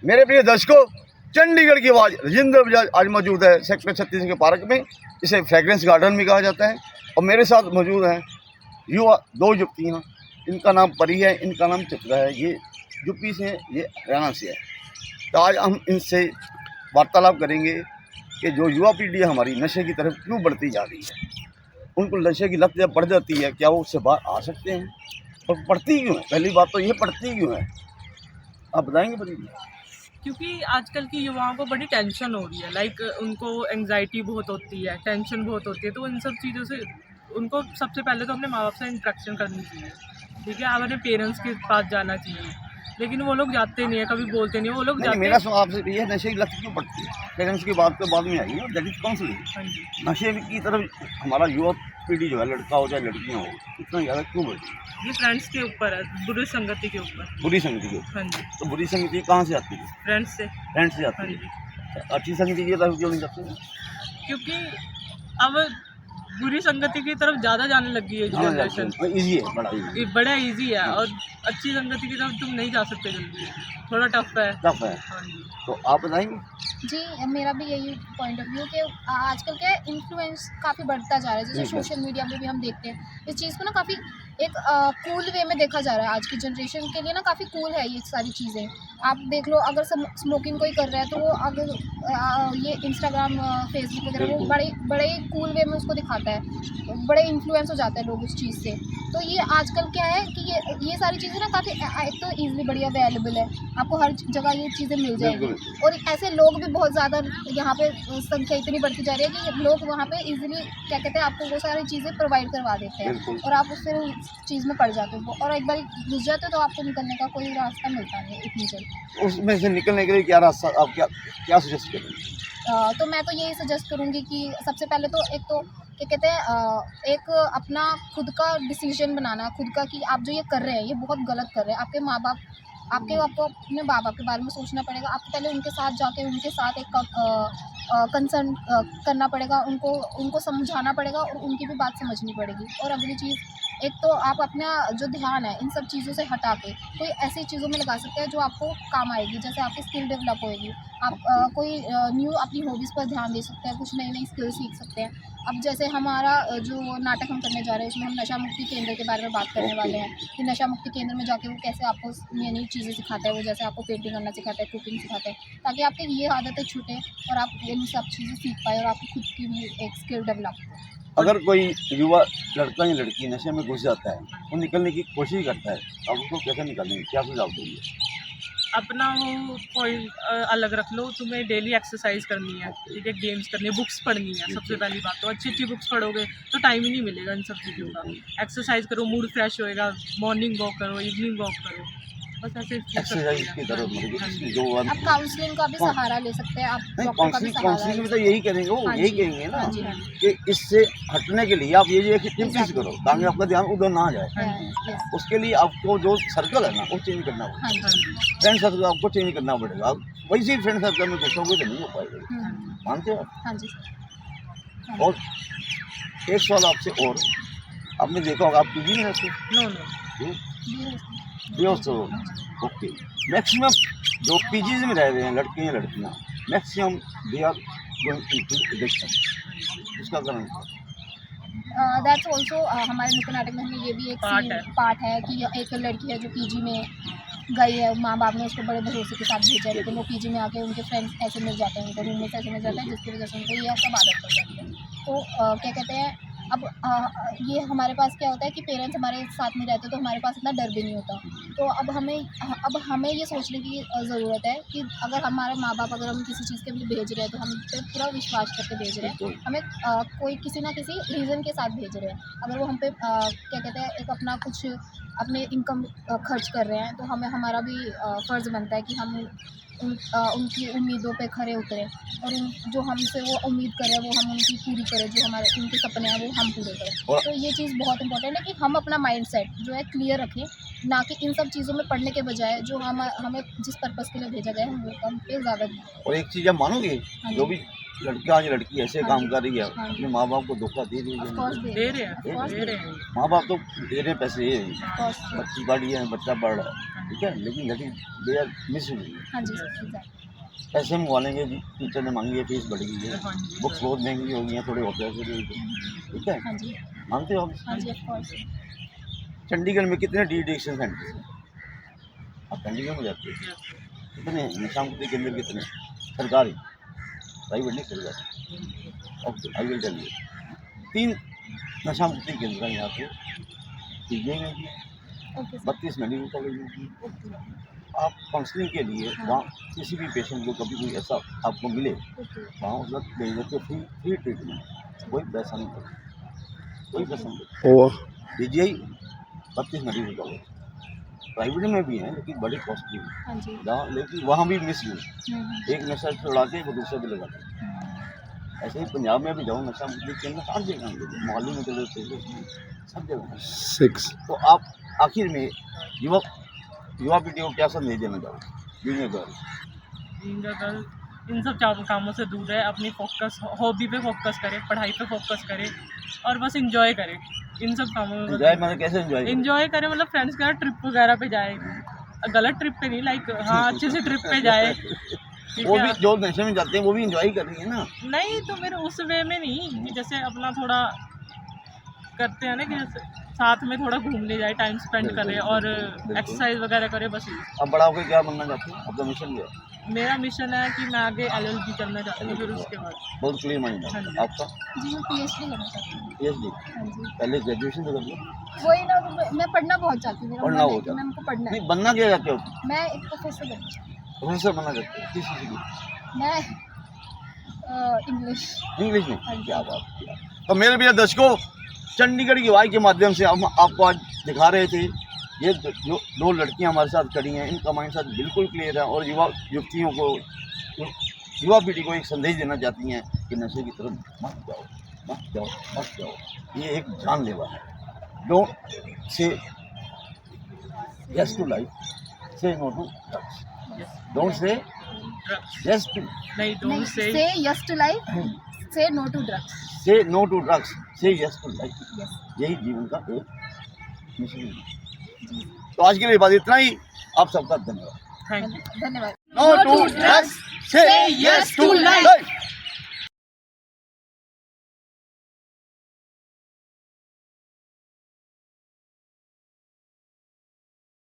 मेरे प्रिय दर्शकों, चंडीगढ़ की आवाज़ राजेंद्र बजाज आज मौजूद है सेक्टर 36 के पार्क में। इसे फ्रेग्रेंस गार्डन भी कहा जाता है। और मेरे साथ मौजूद हैं युवा दो युवतियाँ। इनका नाम परी है, इनका नाम चित्रा है। ये यूपी से हैं, ये हरियाणा से है। तो आज हम इनसे वार्तालाप करेंगे कि जो युवा पीढ़ी है हमारी नशे की तरफ क्यों बढ़ती जा रही है। उनको नशे की लत जब बढ़ जाती है, क्या वो उससे बाहर आ सकते हैं, और पढ़ती क्यों है? पहली बात तो ये पढ़ती क्यों है, आप बताएंगे परी जी? क्योंकि आजकल की युवाओं को बड़ी टेंशन हो रही है। लाइक उनको एंग्जाइटी बहुत होती है, टेंशन बहुत होती है। तो इन सब चीज़ों से उनको सबसे पहले तो अपने माँ बाप से इंटरेक्शन करनी चाहिए, ठीक है। अब अपने पेरेंट्स के पास जाना चाहिए, लेकिन वो लोग जाते नहीं है, कभी बोलते नहीं है। वो लोग नहीं, जाते मेरा सवाल आपसे ये है, नशे की लत क्यों पड़ती है? पेरेंट्स की बात तो बाद में आई है, दैट इज काउंसलिंग। हाँ जी। नशे की तरफ हमारा युवा पीढ़ी जो है, लड़का हो चाहे लड़कियाँ हो, इतना ज़्यादा क्यों बढ़ती है? ये फ्रेंड्स के ऊपर है, बुरी संगति के ऊपर। बुरी संगति के ऊपर। हाँ जी, तो बुरी संगति कहाँ से आती है? फ्रेंड्स से। फ्रेंड से हाँ आती जी, है। अच्छी संगति की तरफ क्यों नहीं जाती? क्योंकि अब बुरी संगति की तरफ ज़्यादा जाने लगी है जनरेशन। ईजी है, बड़ा ईजी ये बड़ा इजी है, और अच्छी संगति की तरफ तुम नहीं जा सकते जल्दी, थोड़ा टफ है। टफ है। हाँ जी। तो आप बताएंगे? जी, मेरा भी यही पॉइंट ऑफ व्यू कि आजकल क्या है, इन्फ्लुएंस काफ़ी बढ़ता जा रहा है। जैसे जी, सोशल मीडिया पे भी हम देखते हैं इस चीज़ को ना, काफ़ी एक कूल वे में देखा जा रहा है। आज की जनरेशन के लिए ना काफ़ी कूल है ये सारी चीज़ें। आप देख लो, अगर स्मोकिंग कोई कर रहा है तो वो अगर ये इंस्टाग्राम, फेसबुक वगैरह वो बिल्कुल। बड़े ही कूल वे में उसको दिखाता है, बड़े इन्फ्लुएंस हो जाते हैं लोग उस चीज़ से। तो ये आजकल क्या है कि ये सारी चीज़ें ना काफ़ी एक तो ईज़िली बड़ी अवेलेबल है, आपको हर जगह ये चीज़ें मिल जाएगी। बिल्कुल। और ऐसे लोग भी बहुत ज़्यादा यहाँ पे संख्या इतनी बढ़ती जा रही है कि लोग वहाँ पे इजीली क्या कहते हैं, आपको वो सारी चीज़ें प्रोवाइड करवा देते हैं, बिल्कुल। और आप उससे उस चीज़ में पड़ जाते हो, और एक बार घुस जाते हो तो आपको निकलने का कोई रास्ता मिलता नहीं है इतनी जल्दी। उसमें से निकलने के लिए क्या रास्ता आप क्या क्या सजेस्ट करेंगे? तो मैं तो यही सजेस्ट करूँगी कि सबसे पहले तो एक तो क्या कहते हैं, एक अपना खुद का डिसीजन बनाना, खुद का, कि आप जो ये कर रहे हैं ये बहुत गलत कर रहे हैं। आपके माँ बाप, आपको अपने माँ बाप के बारे में सोचना पड़ेगा। आपको पहले उनके साथ जाके उनके साथ एक कंसर्न करना पड़ेगा, उनको समझाना पड़ेगा, और उनकी भी बात समझनी पड़ेगी। और अगली चीज़, एक तो आप अपना जो ध्यान है इन सब चीज़ों से हटा के कोई ऐसी चीज़ों में लगा सकते हैं जो आपको काम आएगी। जैसे आपकी स्किल डेवलप होएगी, आप कोई न्यू अपनी हॉबीज़ पर ध्यान दे सकते हैं, कुछ नई नई स्किल सीख सकते हैं। अब जैसे हमारा जो नाटक हम करने जा रहे हैं, उसमें हम नशा मुक्ति केंद्र के बारे में बात करने वाले हैं कि नशा मुक्ति केंद्र में जाके वो कैसे आपको नई नई चीज़ें सिखाता है। वो जैसे आपको पेंटिंग करना सिखाता है, कुकिंग सिखाता है, ताकि आपकी ये आदतें छूटें और आप इन सब चीज़ें सीख पाए और आपकी खुद की भी एक स्किल डेवलप हो। अगर कोई युवा लड़का या लड़की नशे में घुस जाता है, वो निकलने की कोशिश करता है, अब उसको कैसे निकालेंगे, क्या सुझाव देंगे? अपना वो पॉइंट अलग रख लो। तुम्हें डेली एक्सरसाइज करनी है, ठीक है, गेम्स करनी है, बुक्स पढ़नी है। सबसे पहली बात तो अच्छी अच्छी बुक्स पढ़ोगे तो टाइम ही नहीं मिलेगा इन सब चीज़ों का। एक्सरसाइज करो, मूड फ्रेश होएगा, मॉर्निंग वॉक करो, इवनिंग वॉक करो, बस ऐसे चीज़ एक्सरसाइज करते की हैं। तरफ हाँ जी, हाँ जी। जो आप काउंसलिंग का भी सहारा ले सकते हैं, आप नहीं, डॉक्टर का भी सहारा काउंसलिंग ले में तो सकते यही करेंगे, वो हाँ यही जी, कहेंगे ना हाँ जी, हाँ जी। कि इससे हटने के लिए आप ये एक्टिविटीज करो ताकि आपका ध्यान उधर ना जाए। यस, उसके लिए आपको जो सर्कल है ना वो चेंज करना पड़ेगा। हाँ हाँ जी, जी, फ्रेंड सर्कल आपको चेंज करना पड़ेगा। आप वैसे ही फ्रेंड सर्कल में घुसोगे तो नहीं हो पाएगा, हुँ, मानते हो? हाँ जी सर, हाँ और एक सवाल आपसे और, आपने देखा होगा आप पीजी में रहते नो नो। हो, जी। बेहोश हो, ओके। मैक्सिमम जो पीजीज में रह रहे हैं लड़के या लड़कियाँ, maximum they are going into addiction. उसका कारण क्या है? दैट्स ऑल्सो हमारे नुक्कड़ नाटक में हमें ये भी एक पार्ट है कि एक लड़की है जो पीजी में गई है, माँ बाप ने उसको बड़े भरोसे के साथ भेजा है, लेकिन वो पीजी में आके उनके फ्रेंड्स ऐसे मिल जाते हैं, उनके रूममेट्स ऐसे मिल जाते हैं जिसकी वजह से उनको ये सब आदत पड़ जाती है। तो क्या कहते हैं, अब ये हमारे पास क्या होता है कि पेरेंट्स हमारे साथ नहीं रहते तो हमारे पास इतना डर भी नहीं होता। तो अब हमें ये सोचने की ज़रूरत है कि अगर हमारे माँ बाप अगर हम किसी चीज़ के लिए भेज रहे हैं तो हम पे पूरा विश्वास करके भेज रहे हैं। बिल्कुल। हमें कोई किसी ना किसी रीज़न के साथ भेज रहे हैं। अगर वो हम पे क्या कहते हैं, एक अपना कुछ अपने इनकम खर्च कर रहे हैं, तो हमें हमारा भी फ़र्ज़ बनता है कि हम उनकी उम्मीदों पे खरे उतरें, और जो हमसे वो उम्मीद कर रहे हैं वो हम उनकी पूरी करें, जो हमारे उनके सपने हैं वो हम पूरे करें। और तो ये चीज़ बहुत इंपॉर्टेंट है कि हम अपना माइंडसेट जो है क्लियर रखें, ना कि इन सब चीज़ों में पढ़ने के बजाय जो हमें जिस पर्पज़ के लिए भेजा गया है हम वो काम पे ज़्यादा ध्यान दें। और एक चीज़ आप मानोगे, हाँ जो जी। भी लड़का या लड़की ऐसे हाँ काम जी, कर रही है हाँ जी। अपने माँ बाप को धोखा दे रही ऑफ है। कोर्स दे रहे हैं, दे रहे हैं। माँ बाप तो दे रहे हैं पैसे, ऑफ कोर्स बच्ची बड़ी है, बच्चा पढ़ रहा है, ठीक है, लेकिन लड़की दे आर मिस हुई। हाँ जी सर एग्जैक्टली पैसे मंगवा लेंगे जी, टीचर ने मांगी है, फीस बढ़ गई है, हाँ जी, बुक्स सर। बहुत महंगी हो गई हैं, थोड़े होते हैं, ठीक है, हाँ जी मानते हो आप? हाँ जी ऑफ कोर्स चंडीगढ़ में कितने डी एडिक्शन सेंटर हैं? आप चंडीगढ़ में जाते हैं, कितने नशा मुक्ति केंद्र कितने? सरकारी, प्राइवेट नहीं, सरकारी। Okay, I will tell you 3 नशा मुक्ति केंद्र हैं यहाँ पे, पीजीआई में भी, ओके सर 32 मेडिकल कॉलेज में भी। ओके आप काउंसलिंग के लिए हाँ। वहाँ किसी भी पेशेंट को कभी कोई ऐसा आपको मिले, ओके वहाँ मतलब ले जाते फ्री ट्रीटमेंट, कोई पैसा नहीं लगता, कोई पैसा नहीं लगता। और पीजीआई 32 मेडिकल कॉलेज, प्राइवेट में भी हैं लेकिन बड़ी कॉस्टली है हाँ जी जहाँ, लेकिन वहाँ भी मिस यूज, हम्म, एक नशा छुड़ा के वो दूसरे पे लगाते हैं। ऐसे ही पंजाब में भी जाओ नशा मुक्ति केंद्र हर जगह हैं, मोहाली में चले जाते, सब जगह हैं। 6 तो आप आखिर में युवा पीढ़ी को क्या संदेश देना चाहोगे? जिंगा गर्ल इन सब कामों से दूर रहे, अपनी फोकस हॉबी पे फोकस करे, पढ़ाई पे फोकस करे और बस इंजॉय करे इन सब कामों में। एंजॉय मैंने कैसे एंजॉय इंजॉय करे मतलब फ्रेंड्स के साथ ट्रिप वगैरह पे जाए, गलत ट्रिप पे नहीं, लाइक हाँ अच्छे से ट्रिप पे जाए, ठीक वो है। भी जो नशे में जाते हैं वो भी एंजॉय कर रही है ना। नहीं तो मेरे उस वे में नहीं कि जैसे अपना थोड़ा करते हैं ना कि जैसे साथ में थोड़ा घूमने जाए, टाइम स्पेंड करे और एक्सरसाइज वगैरह करे, बस ये। अब बड़ा होकर क्या बनना चाहते हैं? आपका मिशन क्या है? मेरा मिशन है कि मैं आगे LLB करना चाहती हूँ, फिर उसके बाद बहुत क्लियर माइंड हाँ है जी। आपका। जी मैं PhD करना चाहती हूँ PhD हाँ जी पहले ग्रेजुएशन तो कर लो, वही ना मैं पढ़ना बहुत चाहती हूँ, मेरा पढ़ना मन है बहुत कि मैं हमको पढ़ना है। नहीं बनना क्या चाहते हो? मैं एक प्रोफेसर बनना चाहती हूँ। प्रोफेसर बनना चाहते हो किस चीज़ की? मैं इंग्लिश इंग्लिश में? हाँ जी। क्या बात किया। तो मेरे प्रिय दर्शकों, चंडीगढ़ की वाई के माध्यम से हम आपको आज दिखा रहे थे, ये जो 2 लड़कियां हमारे साथ खड़ी हैं, इनका माइंड सेट बिल्कुल क्लियर है और युवतियों को, युवा पीढ़ी को एक संदेश देना चाहती हैं कि नशे की तरफ मत जाओ, मत जाओ, मत जाओ, ये एक जानलेवा है। Don't say yes to life, say no to drugs. Don't say yes to, नहीं don't say say yes to life say no to drugs say no to drugs, say yes to life. Yes यही जीवन का एक mission है। तो आज के लिए बात इतना ही, आप सबका धन्यवाद। Thank you. धन्यवाद No to drugs, say yes to life.